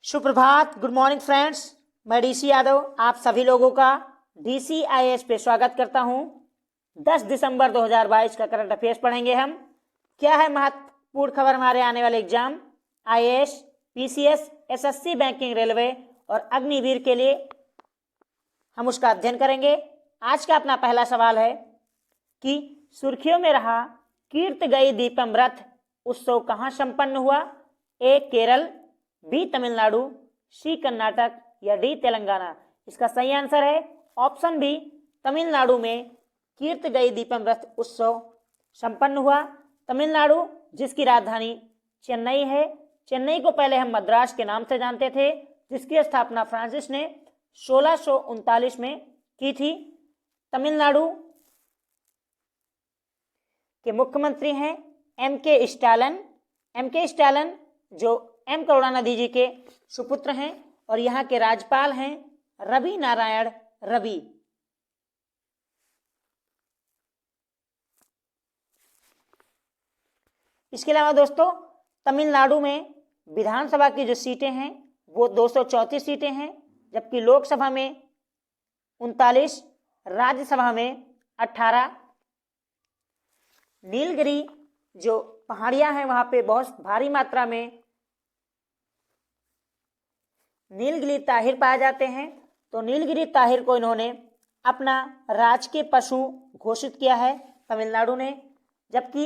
सुप्रभात, good morning friends. मैं DC Yadav आप सभी लोगों का DCIS पे स्वागत करता हूं। 10 दिसंबर 2022 का करंट अफेयर्स पढ़ेंगे हम। क्या है महत्वपूर्ण खबर हमारे आने वाले exam IAS, PCS, SSC, banking, railway और अग्निवीर के लिए हम उसका अध्ययन करेंगे। आज का अपना पहला सवाल है कि सुर्खियों में रहा कीर्त गई दीपम रथ उत्सव कहाँ संपन्न हुआ? A Kerala, B Tamil Nadu, C Karnataka या D तेलंगाना। इसका सही आंसर है ऑप्शन बी, तमिलनाडु में कीर्त गई दीपम रथ उत्सव संपन्न हुआ। तमिलनाडु जिसकी राजधानी चेन्नई है। चेन्नई को पहले हम मद्रास के नाम से जानते थे, जिसकी स्थापना फ्रांसिस ने 1639 में की थी। तमिलनाडु के मुख्यमंत्री हैं M.K. स्टालिन। M.K. स्टालिन जो M. करुणानिधि जी के सुपुत्र हैं और यहाँ के राज्यपाल हैं रवि नारायण रवि। इसके अलावा दोस्तों तमिलनाडु में विधानसभा की जो सीटें हैं वो 234 सीटें हैं, जबकि लोकसभा में 39, राज्यसभा में 18। नीलगिरी जो पहाड़ियां हैं वहां पे बहुत भारी मात्रा में नीलगिरी ताहिर पाए जाते हैं, तो नीलगिरी ताहिर को इन्होंने अपना राजकीय पशु घोषित किया है तमिलनाडु ने। जबकि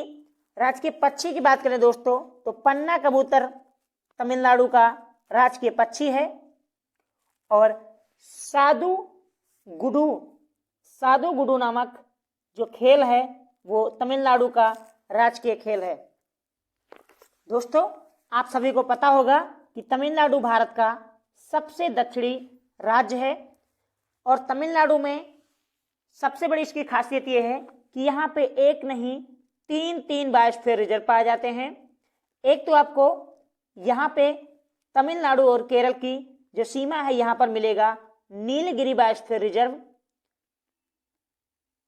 राजकीय पक्षी की बात करें दोस्तों तो पन्ना कबूतर तमिलनाडु का राजकीय पक्षी है और सादू गुडू नामक जो खेल है वो तमिलनाडु का राजकीय खेल है। दोस्तों आप सभी को पता होगा कि तमिलनाडु भारत का सबसे दक्षिणी राज्य है और तमिलनाडु में सबसे बड़ी इसकी खासियत यह है कि यहाँ पे एक नहीं तीन बायोस्फीयर रिजर्व पाए जाते हैं। एक तो आपको यहाँ पे तमिलनाडु और केरल की जो सीमा है यहाँ पर मिलेगा Nilgiri biosphere reserve.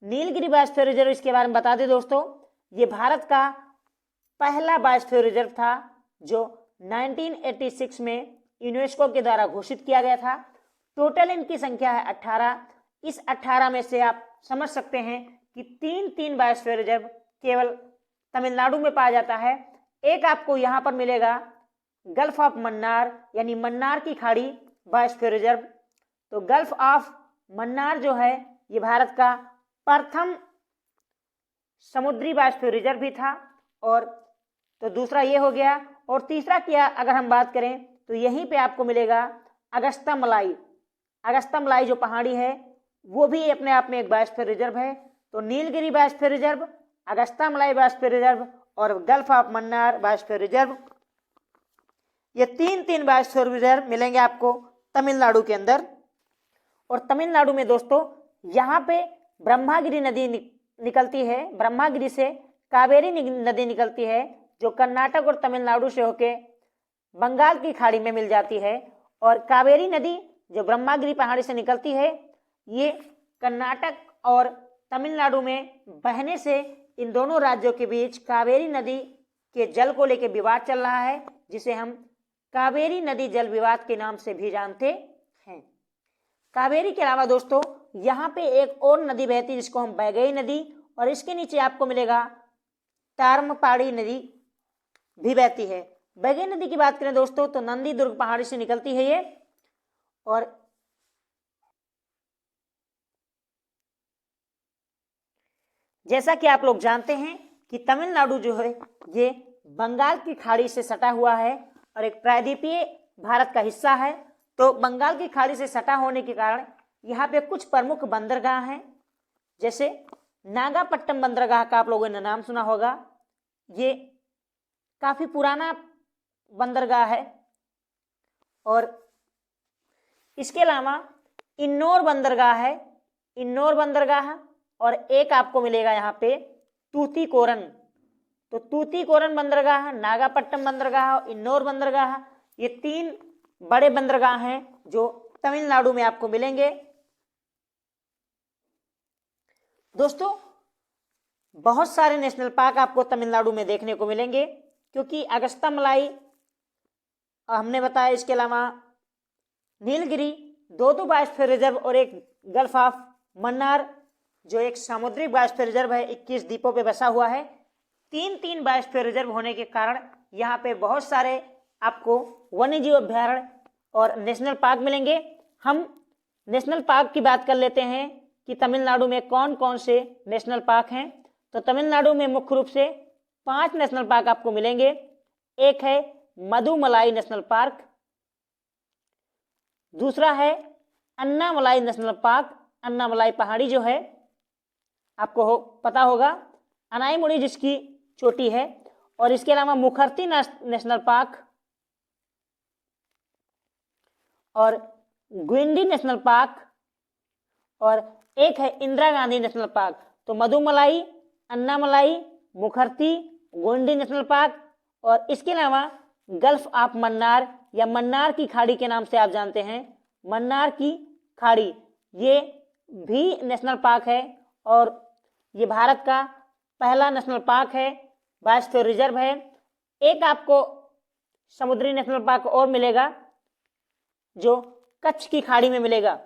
Nilgiri biosphere reserve इसके बारे में बता दें दोस्तों, ये भारत का पहला बायोस्फीयर रिजर्व था जो 1986 में यूनेस्को के द्वारा घोषित किया गया था। टोटल इनकी संख्या है 18। इस 18 में से आप समझ सकते हैं कि तीन बायोस्फीयर रिजर्व केवल तमिलनाडु में पाया जाता है। एक आपको यहाँ पर मिलेगा गल्फ ऑफ मन्नार यानी मन्नार की खाड़ी बायोस्फीयर रिजर्व। तो गल्फ ऑफ मन्नार जो है ये भारत का प्रथम समुद्री बायोस्फीयर रिजर्व भी था। और तो दूसरा ये हो गया। और तीसरा क्या अगर हम बात करें तो यहीं पे आपको मिलेगा अगस्त्यामलाई जो पहाड़ी है वो भी अपने आप में एक बायोस्फीयर रिजर्व है। तो Nilgiri biosphere reserve, Agasthyamalai biosphere reserve और gulf of Mannar biosphere reserve, ये तीन बायोस्फीयर रिजर्व मिलेंगे आपको तमिलनाडु के अंदर। और तमिलनाडु में दोस्तों यहाँ पे ब्रह्मागिरी नदी निकलती है। ब्रह्मागिरी से कावेरी नदी निकलती है जो कर्नाटक और तमिलनाडु से होके बंगाल की खाड़ी में मिल जाती है। और कावेरी नदी जो ब्रह्मागिरी पहाड़ी से निकलती है ये कर्नाटक और तमिलनाडु में बहने से इन दोनों राज्यों के बीच कावेरी नदी के जल को लेकर विवाद चल रहा है, जिसे हम कावेरी नदी जल विवाद के नाम से भी जानते हैं। कावेरी के अलावा दोस्तों यहाँ पे एक और नदी बहती है जिसको हम बैगई नदी, और इसके नीचे आपको मिलेगा तारमपाड़ी नदी भी बहती है। बैगई नदी की बात करें दोस्तों तो नंदी दुर्ग पहाड़ी से निकलती है ये। और जैसा कि आप लोग जानते हैं कि तमिलनाडु जो है ये बंगाल की खाड़ी से सटा हुआ है और एक प्रायद्वीपीय भारत का हिस्सा है। तो बंगाल की खाड़ी से सटा होने के कारण यहाँ पे कुछ प्रमुख बंदरगाह हैं, जैसे नागापट्टनम बंदरगाह का आप लोगों ने नाम सुना होगा। ये काफी पुराना बंदरगाह है। और इसके अलावा इन्नौर बंदरगाह है, इन्नौर बंदरगाह। और एक आपको मिलेगा यहाँ पे तूतीकोरन। तो तूतीकोरन बंदरगाह, नागापट्टनम बंदरगाह और इन्नौर बंदरगाह, ये तीन बड़े बंदरगाह हैं जो तमिलनाडु में आपको मिलेंगे। दोस्तों बहुत सारे नेशनल पार्क आपको तमिलनाडु में देखने को मिलेंगे, क्योंकि अगस्त्यामलाई हमने बताया इसके अलावा नीलगिरी 2 बायोस्फीयर रिजर्व और एक गल्फ ऑफ मन्नार जो एक सामुद्रिक बायोस्फीयर रिजर्व है 21 द्वीपों पे बसा हुआ है। 3 बायोस्फीयर रिजर्व होने के कारण यहाँ पे बहुत सारे आपको वन्यजीव अभ्यारण्य और नेशनल पार्क मिलेंगे। हम नेशनल पार्क की बात कर लेते हैं कि तमिलनाडु में कौन कौन से नेशनल पार्क हैं। तो तमिलनाडु में मुख्य रूप से 5 नेशनल पार्क आपको मिलेंगे। एक है मदुमलाई नेशनल पार्क, दूसरा है अन्नामलाई नेशनल पार्क, अन्नामलाई पहाड़ी जो है आपको पता होगा, अनाईमुड़ी जिसकी चोटी है, और इसके अलावा मुखर्ती नेशनल पार्क और ग्विंडी नेशनल पार्क, और एक है इंदिरा गांधी नेशनल पार्क। तो मदुमलाई, अन्नामलाई, मुखर्ती, ग्विंडी नेशनल पार्क और इसके अलावा गल्फ ऑफ मन्नार या मन्नार की खाड़ी के नाम से आप जानते हैं, मन्नार की खाड़ी, ये भी नेशनल पार्क है और ये भारत का पहला नेशनल पार्क है, बायोस्फीयर रिजर्व है। एक आपको समुद्री नेशनल पार्क और मिलेगा जो कच्छ की खाड़ी में मिलेगा।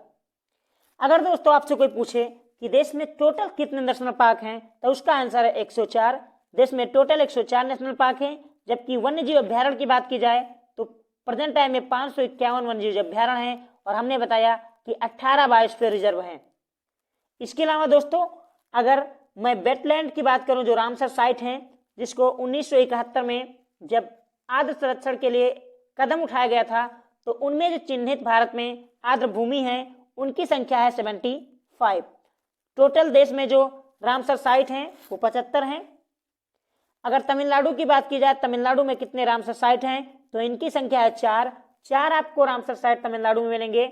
अगर दोस्तों आपसे कोई पूछे कि देश में टोटल कितने नेशनल पार्क हैं तो उसका आंसर है 104। देश में टोटल 104 नेशनल पार्क हैं, जबकि वन्यजीव अभ्यारण्य की बात की जाए तो प्रेजेंट टाइम में 551 वन्यजीव अभ्यारण्य हैं और हमने बताया कि 18 बायोस्फीयर रिजर्व हैं। इसके अलावा दोस्तों अगर मैं वेटलैंड की बात करूं जो रामसर साइट हैं, जिसको 1971 में जब आर्द्र संरक्षण के लिए कदम उठाया गया था तो उनमें जो चिन्हित भारत में आर्द्र भूमि है उनकी संख्या है 75। टोटल देश में जो रामसर साइट हैं वो 75 हैं। अगर तमिलनाडु की बात की जाए, तमिलनाडु में कितने रामसर साइट हैं तो इनकी संख्या है 4 आपको रामसर साइट तमिलनाडु में मिलेंगे।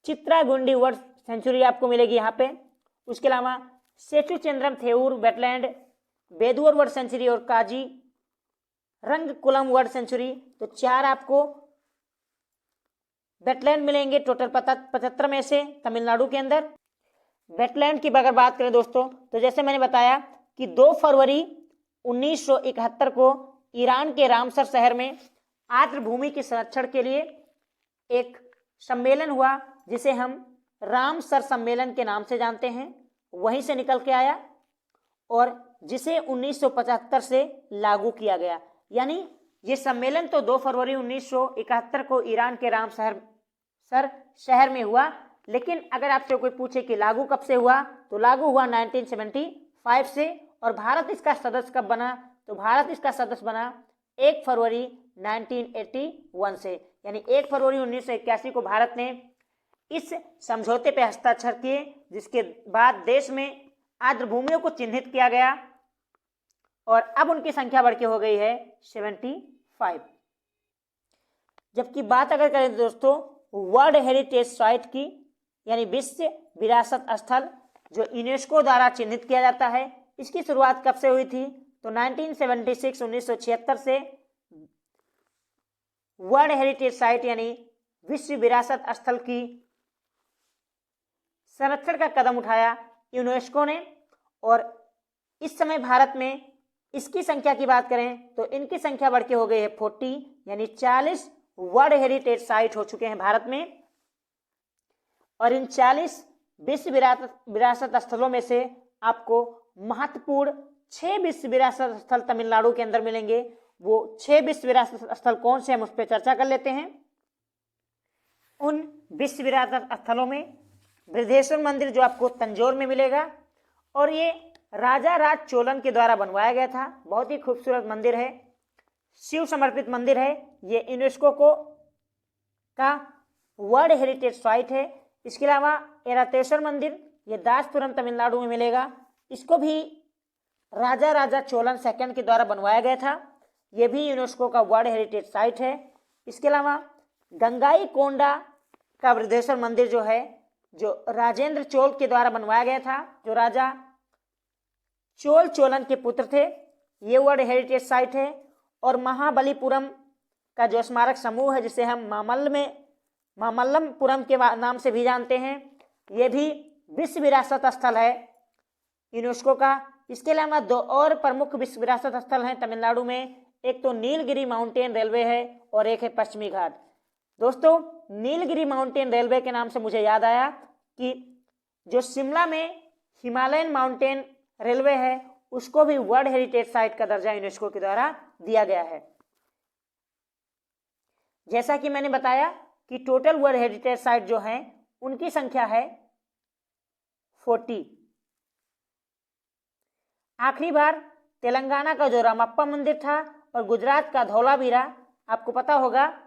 चित्रागुंडी वर्ड सेंचुरी आपको मिलेगी यहाँ पे। उसके अलावा सेचुचेंद्रम थेऊर वेटलैंड, बेदुअर वर्ड सेंचुरी और काजी रंगकुलम वर्ड सेंचुरी, तो 4 आपको वेटलैंड मिलेंगे टोटल 75 में से तमिलनाडु के अंदर। वेटलैंड की अगर बात करें दोस्तों तो जैसे मैंने बताया कि 2 फरवरी 1971 को ईरान के रामसर शहर में आर्द्र भूमि के संरक्षण के लिए एक सम्मेलन हुआ जिसे हम रामसर सम्मेलन के नाम से जानते हैं, वहीं से निकल के आया और जिसे 1975 से लागू किया गया। यानी ये सम्मेलन तो 2 फरवरी 1971 को ईरान के रामसर शहर में हुआ, लेकिन अगर आपसे कोई पूछे कि लागू कब से हुआ तो लागू हुआ 1975 से। और भारत इसका सदस्य कब बना तो भारत इसका सदस्य बना 1 फरवरी 1981 से। यानी 1 फरवरी 1981 को भारत ने इस समझौते पे हस्ताक्षर किए, जिसके बाद देश में आर्द्र भूमियों को चिन्हित किया गया और अब उनकी संख्या बढ़ के हो गई है 75। जबकि बात अगर करें दोस्तों वर्ल्ड हेरिटेज साइट की, यानी विश्व विरासत स्थल जो यूनेस्को द्वारा चिन्हित किया जाता है, इसकी शुरुआत कब से हुई थी तो 1976 से वर्ल्ड हेरिटेज साइट यानी विश्व विरासत स्थल की संरक्षण का कदम उठाया यूनेस्को ने। और इस समय भारत में इसकी संख्या की बात करें तो इनकी संख्या बढ़ के हो गई है 40, यानी 40 वर्ल्ड हेरिटेज साइट हो चुके हैं भारत में। और इन 40 विश्व विरासत स्थलों में से आपको महत्वपूर्ण 6 विश्व विरासत स्थल तमिलनाडु के अंदर मिलेंगे। वो 6 विश्व विरासत स्थल कौन से, हम उस पर चर्चा कर लेते हैं। उन विश्व विरासत स्थलों में बृहदेश्वर मंदिर जो आपको तंजौर में मिलेगा, और ये राजा राज चोलन के द्वारा बनवाया गया था, बहुत ही खूबसूरत मंदिर है, शिव समर्पित मंदिर है। ये यूनेस्को का वर्ल्ड हेरिटेज साइट है। इसके अलावा एरातेश्वर मंदिर ये दासपुरम तमिलनाडु में मिलेगा, इसको भी राजा राजा चोलन सेकंड के द्वारा बनवाया गया था, ये भी यूनेस्को का वर्ल्ड हेरिटेज साइट है। इसके अलावा गंगाई कोंडा का बृहदेश्वर मंदिर जो है, जो राजेंद्र चोल के द्वारा बनवाया गया था, जो राजा चोलन के पुत्र थे, ये वर्ल्ड हेरिटेज साइट है। और महाबलीपुरम का जो स्मारक समूह है जिसे हम मामल्लपुरम के नाम से भी जानते हैं, ये भी विश्व विरासत स्थल है यूनेस्को का। इसके अलावा 2 और प्रमुख विश्व विरासत स्थल हैं तमिलनाडु में, एक तो नीलगिरी माउंटेन रेलवे है और एक है पश्चिमी घाट। दोस्तों नीलगिरी माउंटेन रेलवे के नाम से मुझे याद आया कि जो शिमला में हिमालयन माउंटेन रेलवे है उसको भी वर्ल्ड हेरिटेज साइट का दर्जा यूनेस्को के द्वारा दिया गया है। जैसा कि मैंने बताया कि टोटल वर्ल्ड हेरिटेज साइट जो है उनकी संख्या है 40। आखिरी बार तेलंगाना का जो रामप्पा मंदिर था और गुजरात का धौलावीरा, आपको पता होगा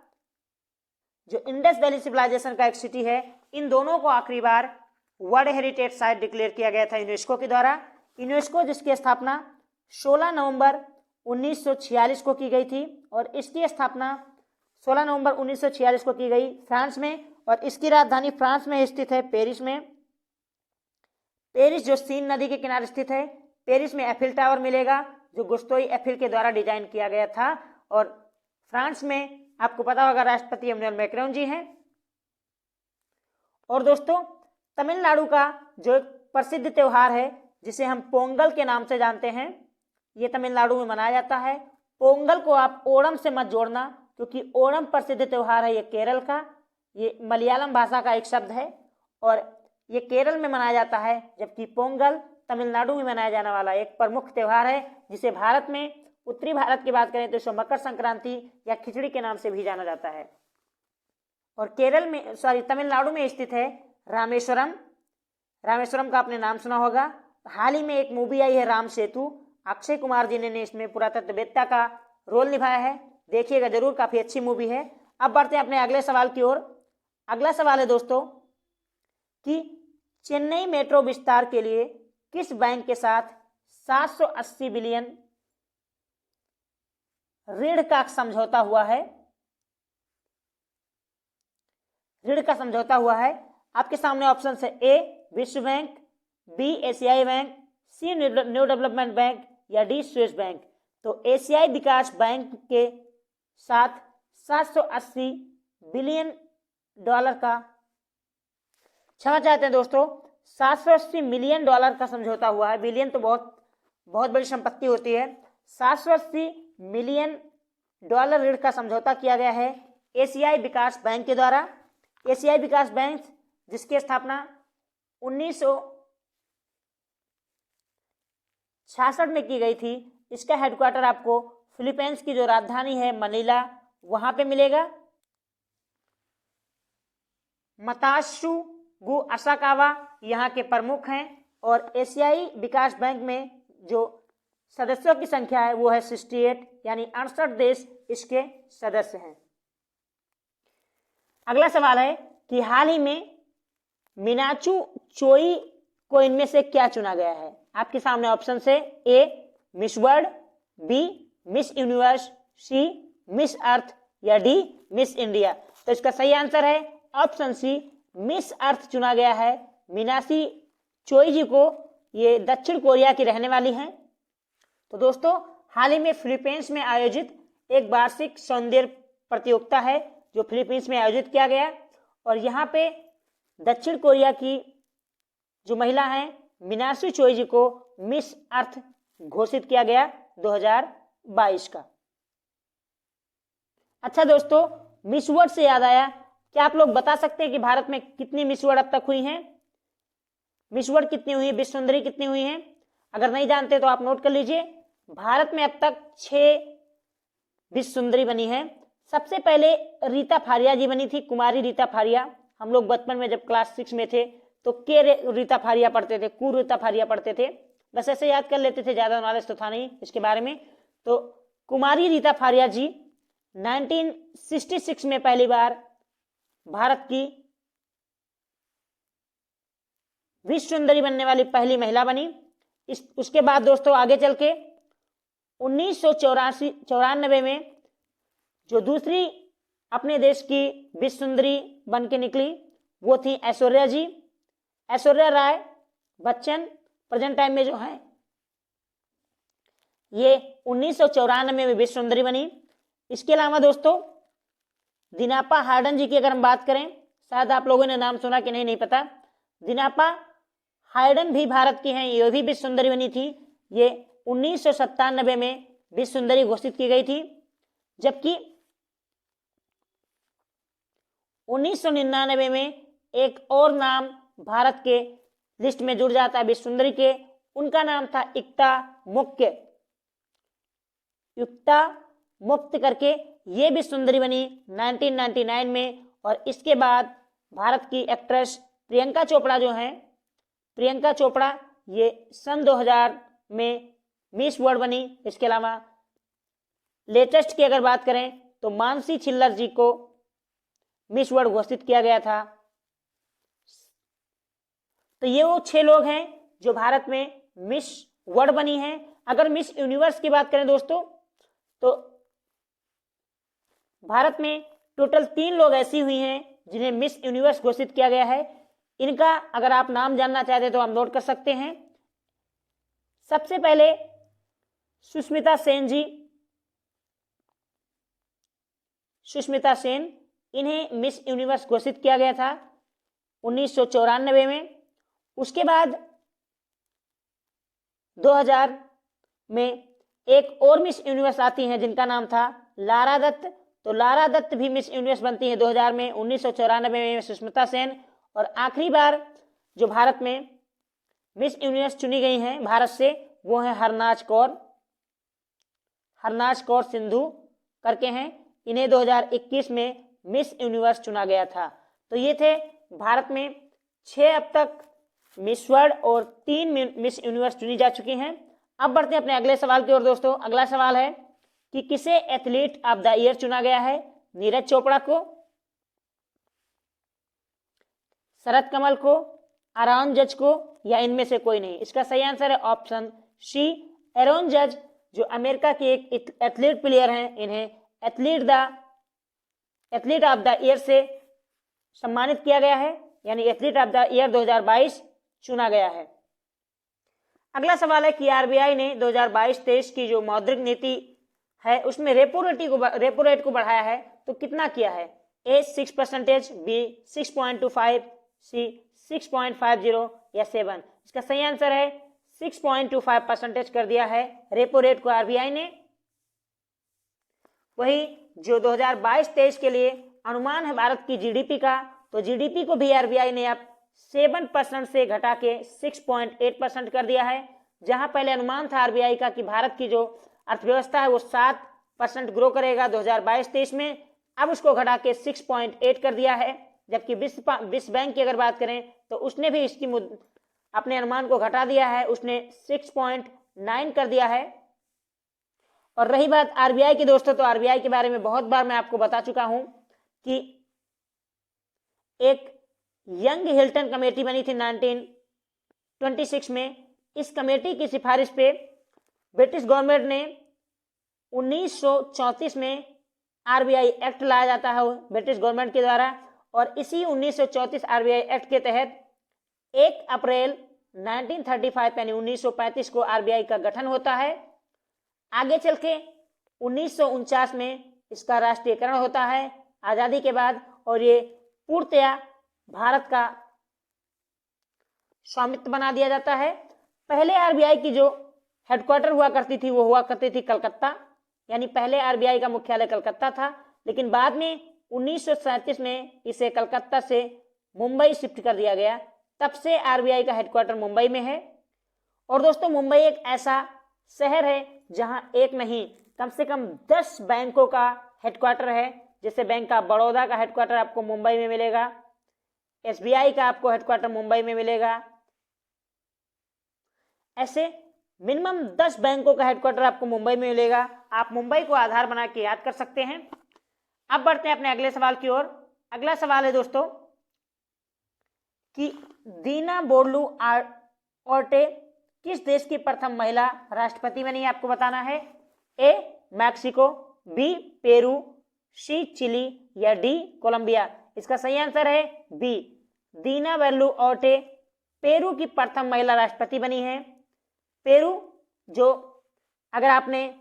जो इंडस वैली सिविलाइजेशन का एक सिटी है, इन दोनों को आखिरी बार वर्ल्ड हेरिटेज साइट डिक्लेयर किया गया था यूनेस्को के द्वारा। यूनेस्को जिसकी स्थापना 16 नवंबर 1946 को की गई थी और इसकी स्थापना 16 नवंबर 1946 को की गई फ्रांस में, और इसकी राजधानी फ्रांस में स्थित है पेरिस में। पेरिस जो सीन नदी के किनारे स्थित है। पेरिस में एफिल टावर मिलेगा जो गुस्टोई एफिल के द्वारा डिजाइन किया गया था, और फ्रांस में आपको पता होगा राष्ट्रपति इमैनुअल मैक्रोन जी हैं। और दोस्तों तमिलनाडु का जो एक प्रसिद्ध त्योहार है जिसे हम पोंगल के नाम से जानते हैं, ये तमिलनाडु में मनाया जाता है। पोंगल को आप ओणम से मत जोड़ना क्योंकि ओणम प्रसिद्ध त्योहार है ये केरल का, ये मलयालम भाषा का एक शब्द है और ये केरल में मनाया जाता है, जबकि पोंगल तमिलनाडु में मनाया जाने वाला एक प्रमुख त्योहार है जिसे भारत में उत्तरी भारत की बात करें तो इसे मकर संक्रांति या खिचड़ी के नाम से भी जाना जाता है। और तमिलनाडु में स्थित है रामेश्वरम। रामेश्वरम का आपने नाम सुना होगा। हाल ही में एक मूवी आई है राम सेतु, अक्षय कुमार जी ने इसमें पुरातत्ववेत्ता का रोल निभाया है, देखिएगा जरूर, काफी अच्छी मूवी है। अब बढ़ते हैं अपने अगले सवाल की ओर। अगला सवाल है दोस्तों कि चेन्नई मेट्रो विस्तार के लिए किस बैंक के साथ 780 बिलियन ऋण का समझौता हुआ है? ऋण का समझौता हुआ है। आपके सामने ऑप्शन है ए विश्व बैंक, बी एशियाई बैंक, सी न्यू डेवलपमेंट बैंक या डी स्विस बैंक। तो एशियाई विकास बैंक के साथ 780 बिलियन डॉलर का, क्षमा चाहते हैं दोस्तों, 780 मिलियन डॉलर का समझौता हुआ है। बिलियन तो बहुत बड़ी संपत्ति होती है। 780 मिलियन डॉलर ऋण का समझौता किया गया है एशियाई विकास बैंक के द्वारा। एशियाई विकास बैंक जिसकी स्थापना 1966 में की गई थी। इसका हेडक्वार्टर आपको फिलीपींस की जो राजधानी है मनीला, वहां पे मिलेगा। मतात्सुगु असाकावा यहाँ के प्रमुख हैं और एशियाई विकास बैंक में जो सदस्यों की संख्या है वो है 68, यानी 68 देश इसके सदस्य हैं। अगला सवाल है कि हाल ही में मीनाक्षी चोई को इनमें से क्या चुना गया है? आपके सामने ऑप्शन से A miss world, B miss universe, C miss earth या डी मिस इंडिया। तो इसका सही आंसर है ऑप्शन सी, मिस अर्थ चुना गया है। मीनाक्षी चोई जी को, ये दक्षिण कोरिया की रहने वाली हैं। तो दोस्तों हाल ही में फिलीपींस में आयोजित एक वार्षिक सौंदर्य प्रतियोगिता है जो फिलीपींस में आयोजित किया गया, और यहाँ पे दक्षिण कोरिया की जो महिला हैं मीनाक्षी चोई जी को मिस अर्थ घोषित किया गया 2022 का। अच्छा दोस्तों, मिस वर्ल्ड से याद आया, क्या आप लोग बता सकते हैं कि भारत में कितनी मिस वर्ल्ड अब तक हुई हैं? मिस वर्ल्ड कितनी हुई, विश्व सुंदरी कितनी हुई हैं? अगर नहीं जानते तो आप नोट कर लीजिए। भारत में अब तक 6 विश्व सुंदरी बनी है। सबसे पहले रीता फारिया जी बनी थी, कुमारी रीता फारिया। हम लोग बचपन में जब क्लास 6 में थे तो के रीता फारिया पढ़ते थे, कु रीता फारिया पढ़ते थे, बस ऐसे याद कर लेते थे, ज्यादा नॉलेज तो था नहीं इसके बारे में। तो कुमारी रीता फारिया जी 1966 में पहली बार भारत की विश्व सुंदरी बनने वाली पहली महिला बनी। उसके बाद दोस्तों आगे चल के 1994 में जो दूसरी अपने देश की विश्व सुंदरी बन के निकली वो थी ऐश्वर्या जी, ऐश्वर्या राय बच्चन। प्रेजेंट टाइम में जो है ये 1994 में विश्व सुंदरी बनी। इसके अलावा दोस्तों दिनापा हार्डन जी की अगर हम बात करें, शायद आप लोगों ने नाम सुना कि नहीं पता, दिनापा हार्डन भी भारत की हैं, ये भी विश्व सुंदरी बनी थी। ये 1997 में विश्व सुंदरी घोषित की गई थी। जबकि 1999 में एक और नाम भारत के लिस्ट में जुड़ जाता है विश्व सुंदरी के, उनका नाम था इक्ता मुक्त करके ये विश्व सुंदरी बनी 1999 में। और इसके बाद भारत की एक्ट्रेस प्रियंका चोपड़ा जो हैं, प्रियंका चोपड़ा ये सन 2000 में मिस वर्ल्ड बनी। इसके अलावा लेटेस्ट की अगर बात करें तो मानसी छिल्लर जी को मिस वर्ल्ड घोषित किया गया था। तो ये वो 6 लोग हैं जो भारत में मिस वर्ल्ड बनी हैं। अगर मिस यूनिवर्स की बात करें दोस्तों तो भारत में टोटल 3 लोग ऐसी हुई हैं जिन्हें मिस यूनिवर्स घोषित किया गया है। इनका अगर आप नाम जानना चाहते तो हम नोट कर सकते हैं। सबसे पहले सुष्मिता सेन जी, सुष्मिता सेन, इन्हें मिस यूनिवर्स घोषित किया गया था 1994 में। उसके बाद 2000 में एक और मिस यूनिवर्स आती हैं जिनका नाम था लारा दत्त। तो लारा दत्त भी मिस यूनिवर्स बनती है 2000 में, 1994 में सुष्मिता सेन। और आखिरी बार जो भारत में मिस यूनिवर्स चुनी गई हैं भारत से वो है हरनाज कौर सिंधु करके हैं। इन्हें 2021 में मिस यूनिवर्स चुना गया था। तो ये थे भारत में 6 अब तक मिस वर्ल्ड और 3 मिस यूनिवर्स चुनी जा चुकी हैं। अब बढ़ते हैं अपने अगले सवाल की ओर दोस्तों। अगला सवाल है कि किसे एथलीट ऑफ द ईयर चुना गया है? नीरज चोपड़ा को, शरद कमल को, आरोन जज को, या इनमें से कोई नहीं? इसका सही आंसर है ऑप्शन सी, एरोन जज, जो अमेरिका के एक एथलीट प्लेयर हैं। इन्हें एथलीट ऑफ द ईयर से सम्मानित किया गया है, यानी एथलीट ऑफ द ईयर 2022 चुना गया है। अगला सवाल है कि आरबीआई ने 2022-23 की जो मौद्रिक नीति है उसमें रेपो रेट को बढ़ाया है, तो कितना किया है? ए 6%, बी 6.25, सी 6.50 या 7? इसका सही आंसर है 6.25% कर दिया है रेपो रेट को आरबीआई ने। वही जो 2022-23 के लिए अनुमान है भारत की जीडीपी का, तो जीडीपी को भी आरबीआई ने अब 7% से घटा के 6.8% कर दिया है। जहां पहले अनुमान था आरबीआई का कि भारत की जो अर्थव्यवस्था है वो 7% ग्रो करेगा 2022-23 में, अब उसको घटा के 6.8 कर दिया है। जबकि विश्व बैंक की अगर बात करें तो उसने भी इसकी अपने अनुमान को घटा दिया है, उसने 6.9 कर दिया है। और रही बात आरबीआई की दोस्तों, तो आरबीआई के बारे में बहुत बार मैं आपको बता चुका हूं कि एक यंग हिल्टन कमेटी बनी थी 1926 में। इस कमेटी की सिफारिश पे ब्रिटिश गवर्नमेंट ने 1934 में आरबीआई एक्ट लाया जाता है ब्रिटिश गवर्नमेंट के द्वारा, और इसी 1934 आरबीआई एक्ट के तहत 1 अप्रैल 1935 यानी 1935 को आरबीआई का गठन होता है। आगे चल के 1949 में इसका राष्ट्रीयकरण होता है आजादी के बाद, और ये पूर्णतया भारत का स्वामित्व बना दिया जाता है। पहले आरबीआई की जो हेडक्वार्टर हुआ करती थी वो हुआ करती थी कलकत्ता, यानी पहले आरबीआई का मुख्यालय कलकत्ता था, लेकिन बाद में 1937 में इसे कलकत्ता से मुंबई शिफ्ट कर दिया गया। तब से आरबीआई का हेडक्वार्टर मुंबई में है। और दोस्तों मुंबई एक ऐसा शहर है जहां एक नहीं कम से कम 10 बैंकों का हेडक्वार्टर है। जैसे बैंक ऑफ बड़ौदा का हेडक्वार्टर आपको मुंबई में मिलेगा, एसबीआई का आपको हेडक्वार्टर मुंबई में मिलेगा। ऐसे मिनिमम 10 बैंकों का हेडक्वार्टर आपको मुंबई में मिलेगा। आप मुंबई को आधार बना के याद कर सकते हैं। अब बढ़ते हैं अपने अगले सवाल की ओर। अगला सवाल है दोस्तों कि दीना बोर्लू ओर्टे किस देश की प्रथम महिला राष्ट्रपति बनी? आपको बताना है। ए मैक्सिको, बी पेरू, सी चिली या डी कोलंबिया? इसका सही आंसर है बी, दीना बोर्लू ओर्टे पेरू की प्रथम महिला राष्ट्रपति बनी है। पेरू जो अगर आपने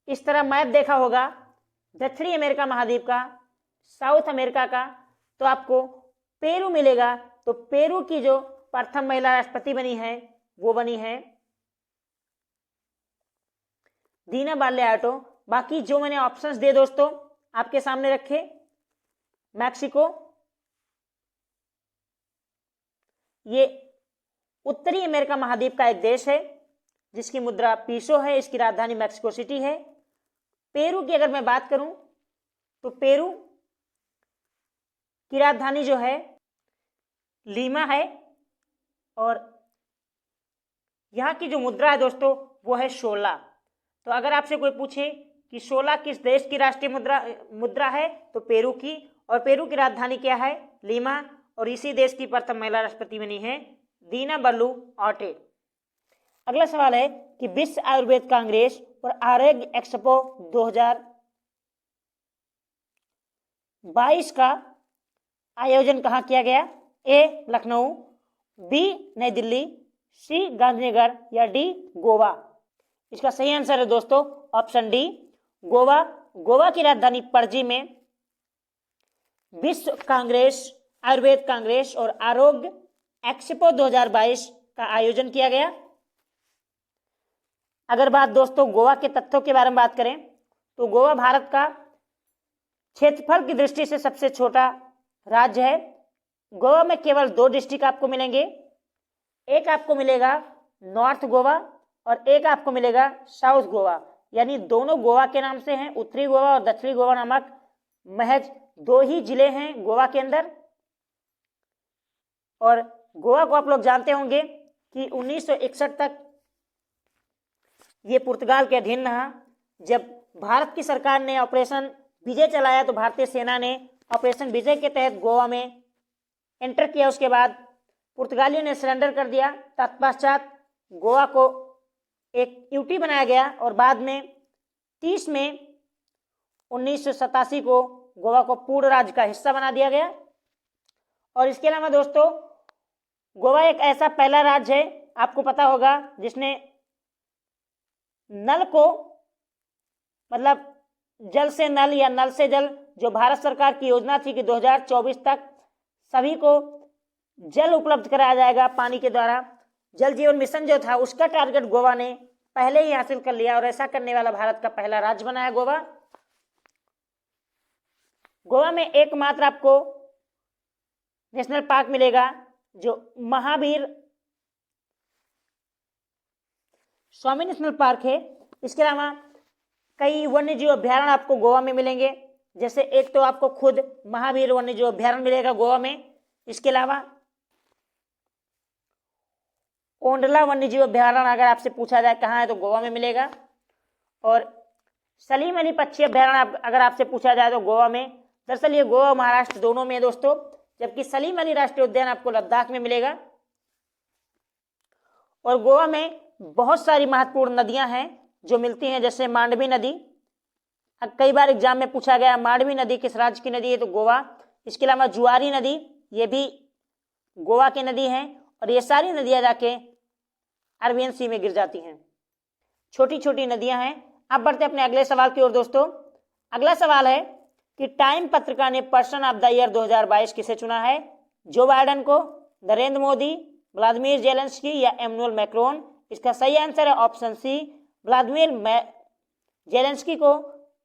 इस तरह मैप देखा होगा दक्षिणी अमेरिका महाद्वीप का, साउथ अमेरिका का, तो आपको पेरू मिलेगा। तो पेरू की जो प्रथम महिला राष्ट्रपति बनी है वो बनी है दीना बाले आटो। बाकी जो मैंने ऑप्शंस दिए दोस्तों आपके सामने रखे, मैक्सिको, ये उत्तरी अमेरिका महाद्वीप का एक देश है जिसकी मुद्रा पीसो है, इसकी राजधानी मैक्सिको सिटी है। पेरू की अगर मैं बात करूं तो पेरू की राजधानी जो है लीमा है, और यहां की जो मुद्रा है दोस्तों वो है शोला। तो अगर आपसे कोई पूछे कि शोला किस देश की राष्ट्रीय मुद्रा है तो पेरू की, और पेरू की राजधानी क्या है, लीमा, और इसी देश की प्रथम महिला राष्ट्रपति बनी है दीना बलूआर्टे। अगला सवाल है कि विश्व आयुर्वेद कांग्रेस और आरोग्य एक्सपो 2022 का आयोजन कहाँ किया गया? ए लखनऊ, बी नई दिल्ली, सी गांधीनगर या डी गोवा। इसका सही आंसर है दोस्तों ऑप्शन डी गोवा। गोवा की राजधानी पणजी में विश्व कांग्रेस, आयुर्वेद कांग्रेस और आरोग्य एक्सपो 2022 का आयोजन किया गया। अगर बात दोस्तों गोवा के तथ्यों के बारे में बात करें तो गोवा भारत का क्षेत्रफल की दृष्टि से सबसे छोटा राज्य है। गोवा में केवल 2 डिस्ट्रिक्ट आपको मिलेंगे, एक आपको मिलेगा नॉर्थ गोवा और एक आपको मिलेगा साउथ गोवा, यानी दोनों गोवा के नाम से हैं। उत्तरी गोवा और दक्षिणी गोवा नामक महज 2 ही जिले हैं गोवा के अंदर। और गोवा को आप लोग जानते होंगे कि 1961 तक ये पुर्तगाल के अधीन रहा। जब भारत की सरकार ने ऑपरेशन विजय चलाया तो भारतीय सेना ने ऑपरेशन विजय के तहत गोवा में एंटर किया। उसके बाद पुर्तगालियों ने सरेंडर कर दिया। तत्पश्चात गोवा को एक यूटी बनाया गया और बाद में 30 मई 1987 को गोवा को पूर्ण राज्य का हिस्सा बना दिया गया। और इसके अलावा दोस्तों गोवा एक ऐसा पहला राज्य है, आपको पता होगा, जिसने नल को, मतलब जल से नल या नल से जल, जो भारत सरकार की योजना थी कि 2024 तक सभी को जल उपलब्ध कराया जाएगा पानी के द्वारा, जल जीवन मिशन जो था उसका टारगेट गोवा ने पहले ही हासिल कर लिया और ऐसा करने वाला भारत का पहला राज्य बना है गोवा। गोवा में एकमात्र आपको नेशनल पार्क मिलेगा जो महावीर स्वामी नेशनल पार्क है। इसके अलावा कई वन्यजीव अभ्यारण्य आपको गोवा में मिलेंगे, जैसे एक तो आपको खुद महावीर वन्यजीव अभ्यारण्य मिलेगा गोवा में। इसके अलावा ओंडला वन्यजीव अभ्यारण्य अगर आपसे पूछा जाए कहाँ है तो गोवा में मिलेगा। और सलीम अली पक्षी अभ्यारण्य अगर आपसे पूछा जाए तो गोवा में। दरअसल ये गोवा और महाराष्ट्र दोनों में दोस्तों, जबकि सलीम अली राष्ट्रीय उद्यान आपको लद्दाख में मिलेगा। और गोवा में बहुत सारी महत्वपूर्ण नदियां हैं जो मिलती हैं, जैसे मांडवी नदी। कई बार एग्जाम में पूछा गया मांडवी नदी किस राज्य की नदी है तो गोवा। इसके अलावा जुआरी नदी, ये भी गोवा की नदी है, और ये सारी नदियां जाके अरबियन सी में गिर जाती हैं। छोटी छोटी नदियां हैं। अब बढ़ते अपने अगले सवाल की ओर दोस्तों। अगला सवाल है कि टाइम पत्रिका ने पर्सन ऑफ द ईयर 2022 किसे चुना है? जो बाइडेन को, नरेंद्र मोदी, व्लादिमीर जेलेंस्की या एमनुअल मैक्रोन। इसका सही आंसर है ऑप्शन सी व्लादिमीर जेलेंस्की को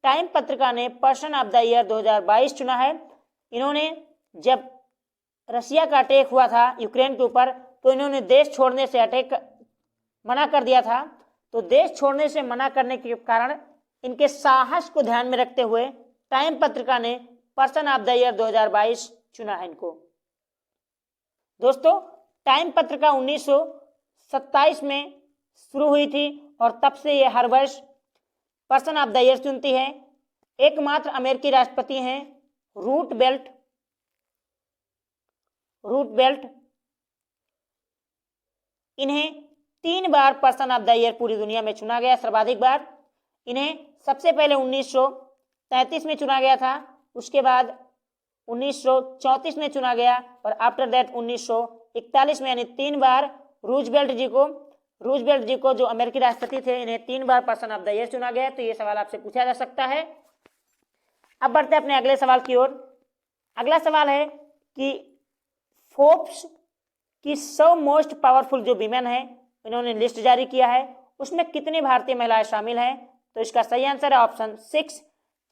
टाइम पत्रिका ने पर्सन ऑफ द ईयर 2022 चुना है। इन्होंने जब रशिया का अटैक हुआ था यूक्रेन के ऊपर तो इन्होंने देश छोड़ने से मना कर दिया था। तो देश छोड़ने से मना करने के कारण इनके साहस को ध्यान में रखते हुए टाइम पत्रिका ने पर्सन ऑफ द ईयर 2022 चुना है इनको। दोस्तों टाइम पत्रिका 1927 में शुरू हुई थी और तब से ये हर वर्ष पर्सन ऑफ द ईयर चुनती है। एकमात्र अमेरिकी राष्ट्रपति हैं रूटवेल्ट। इन्हें 3 बार पर्सन ऑफ द ईयर पूरी दुनिया में चुना गया, सर्वाधिक बार। इन्हें सबसे पहले 1933 में चुना गया था, उसके बाद 1934 में चुना गया और आफ्टर दैट 1941 में, यानी 3 बार रूजवेल्ट जी को जो अमेरिकी राष्ट्रपति थे इन्हें 3 बार पर्सन ऑफ द ईयर चुना गया। तो ये सवाल आपसे पूछा जा सकता है। अब बढ़ते हैं अपने अगले सवाल की ओर। अगला सवाल है कि फोर्ब्स की 100 मोस्ट पावरफुल जो विमेन है इन्होंने लिस्ट जारी किया है, उसमें कितनी भारतीय महिलाएं शामिल हैं? तो इसका सही आंसर है ऑप्शन 6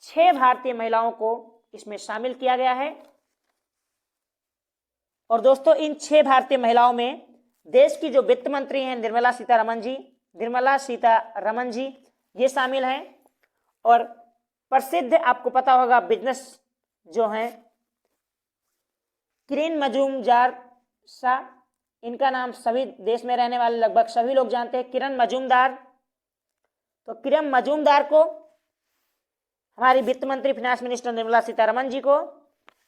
6 भारतीय महिलाओं को इसमें शामिल किया गया है। और दोस्तों इन 6 भारतीय महिलाओं में देश की जो वित्त मंत्री हैं निर्मला सीतारमण जी ये शामिल हैं। और प्रसिद्ध आपको पता होगा बिजनेस जो हैं किरण मजूमदार शाह, इनका नाम सभी देश में रहने वाले लगभग सभी लोग जानते हैं, किरण मजूमदार। तो किरण मजूमदार को हमारी वित्त मंत्री फाइनेंस मिनिस्टर निर्मला सीतारमण जी को,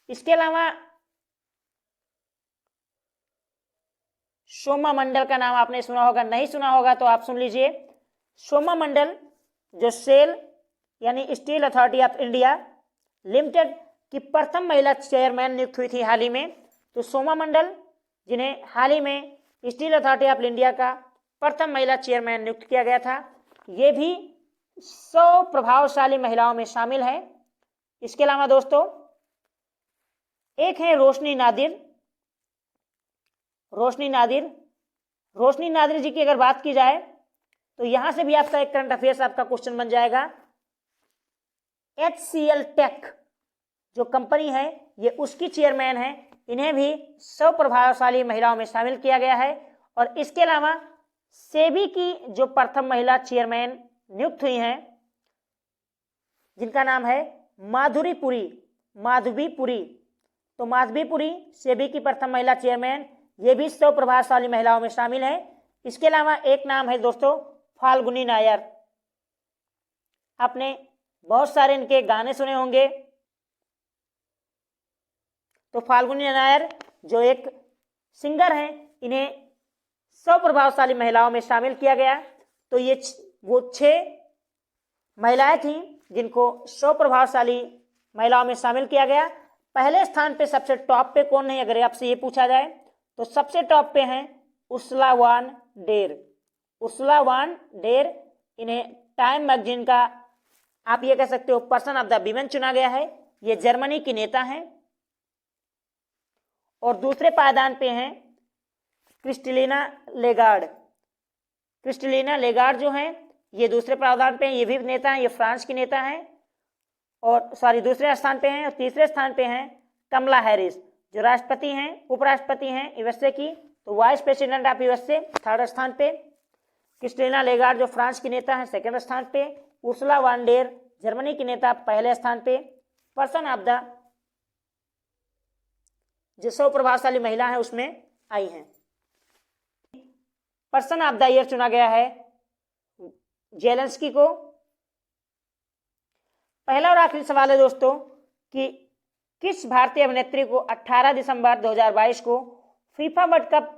इसके अलावा सोमा मंडल का नाम आपने सुना होगा, नहीं सुना होगा तो आप सुन लीजिए। सोमा मंडल जो सेल यानी steel authority of India limited की प्रथम महिला चेयरमैन नियुक्त हुई थी हाल ही में। तो सोमा मंडल जिन्हें हाल ही में स्टील अथॉरिटी ऑफ इंडिया का प्रथम महिला चेयरमैन नियुक्त किया गया था, ये भी 100 प्रभावशाली महिलाओं में शामिल है। इसके अलावा दोस्तों एक है रोशनी नादिर जी की अगर बात की जाए तो यहां से भी आपका एक करंट अफेयर्स आपका क्वेश्चन बन जाएगा। HCL टेक जो कंपनी है ये उसकी चेयरमैन है, इन्हें भी 100 प्रभावशाली महिलाओं में शामिल किया गया है। और इसके अलावा सेबी की जो प्रथम महिला चेयरमैन नियुक्त हुई हैं जिनका नाम है माधवी पुरी, तो माधवी पुरी सेबी की प्रथम महिला चेयरमैन, ये भी 100 प्रभावशाली महिलाओं में शामिल है। इसके अलावा एक नाम है दोस्तों फाल्गुनी नायर, आपने बहुत सारे इनके गाने सुने होंगे। तो फाल्गुनी नायर जो एक सिंगर हैं, इन्हें 100 प्रभावशाली महिलाओं में शामिल किया गया। तो ये वो 6 महिलाएं थीं जिनको 100 प्रभावशाली महिलाओं में शामिल किया गया। पहले स्थान पे सबसे टॉप पे कौन है अगर आपसे ये पूछा जाए तो सबसे टॉप पे हैं उर्सुला वान डेर। इन्हें टाइम मैगजीन का आप ये कह सकते हो पर्सन ऑफ द वीमेन चुना गया है। ये जर्मनी की नेता हैं। और दूसरे पायदान पे हैं क्रिस्टलिना लेगार्ड जो हैं ये दूसरे पायदान पे हैं, ये भी नेता हैं, ये फ्रांस की नेता हैं। और दूसरे स्थान पे हैं। और तीसरे स्थान पे हैं कमला हैरिस जो राष्ट्रपति हैं, उपराष्ट्रपति हैं यूएसए की, तो vice president of USA third स्थान पे। क्रिस्टलिना लेगार्ड जो फ्रांस की नेता हैं सेकंड स्थान पे। उर्सुला वान डेर जर्मनी की नेता पहले स्थान पे। पर्सन ऑफ द जो 100 प्रभावशाली महिला है उसमें आई हैं। पर्सन ऑफ द ईयर चुना गया है जेलेंस्की को। पहला और आखिरी सवाल है दोस्तों कि किस भारतीय अभिनेत्री को 18 दिसंबर 2022 को फीफा वर्ल्ड कप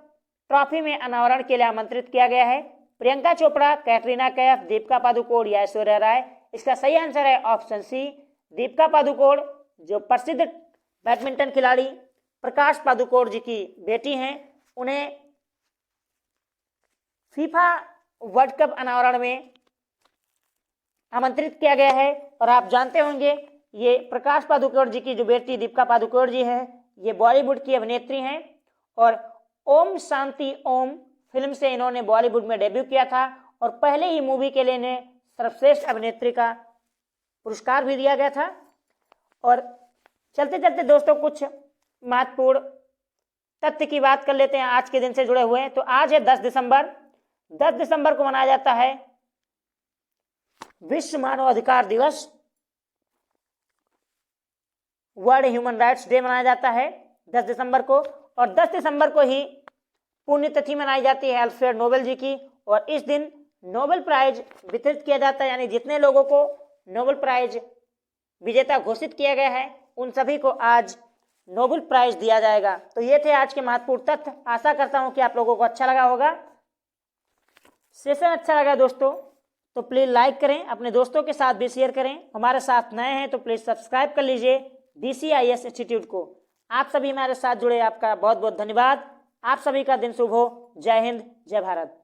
ट्रॉफी में अनावरण के लिए आमंत्रित किया गया है? प्रियंका चोपड़ा, कैटरीना कैफ, दीपिका पादुकोण या ऐश्वर्या राय? इसका सही आंसर है ऑप्शन सी दीपिका पादुकोण जो प्रसिद्ध बैडमिंटन खिलाड़ी प्रकाश पादुकोण जी की बेटी हैं। उन्हें फीफा वर्ल्ड कप अनावरण में आमंत्रित किया गया है। और आप जानते होंगे ये प्रकाश पादुकोण जी की जो बेटी दीपिका पादुकोण जी है ये बॉलीवुड की अभिनेत्री हैं। और ओम शांति ओम फिल्म से इन्होंने बॉलीवुड में डेब्यू किया था और पहले ही मूवी के लिए इन्हें सर्वश्रेष्ठ अभिनेत्री का पुरस्कार भी दिया गया था। और चलते चलते दोस्तों कुछ महत्वपूर्ण तथ्य की बात कर लेते हैं आज के दिन से जुड़े हुए। तो आज है 10 दिसंबर को मनाया जाता है विश्व मानव अधिकार दिवस, वर्ल्ड ह्यूमन राइट्स डे मनाया जाता है 10 दिसंबर को। और 10 दिसंबर को ही पुण्यतिथि मनाई जाती है अल्फ्रेड नोबेल जी की। और इस दिन नोबेल प्राइज वितरित किया जाता है, यानी जितने लोगों को नोबेल प्राइज विजेता घोषित किया गया है उन सभी को आज नोबेल प्राइज दिया जाएगा। तो ये थे आज के महत्वपूर्ण तथ्य। आशा करता हूं कि आप लोगों को अच्छा लगा होगा। सेशन अच्छा लगा दोस्तों तो प्लीज लाइक करें, अपने दोस्तों के साथ भी शेयर करें। हमारे साथ नए हैं तो प्लीज सब्सक्राइब कर लीजिए DCIS इंस्टीट्यूट को। आप सभी हमारे साथ जुड़े आपका बहुत बहुत धन्यवाद। आप सभी का दिन शुभ हो। जय हिंद, जय भारत।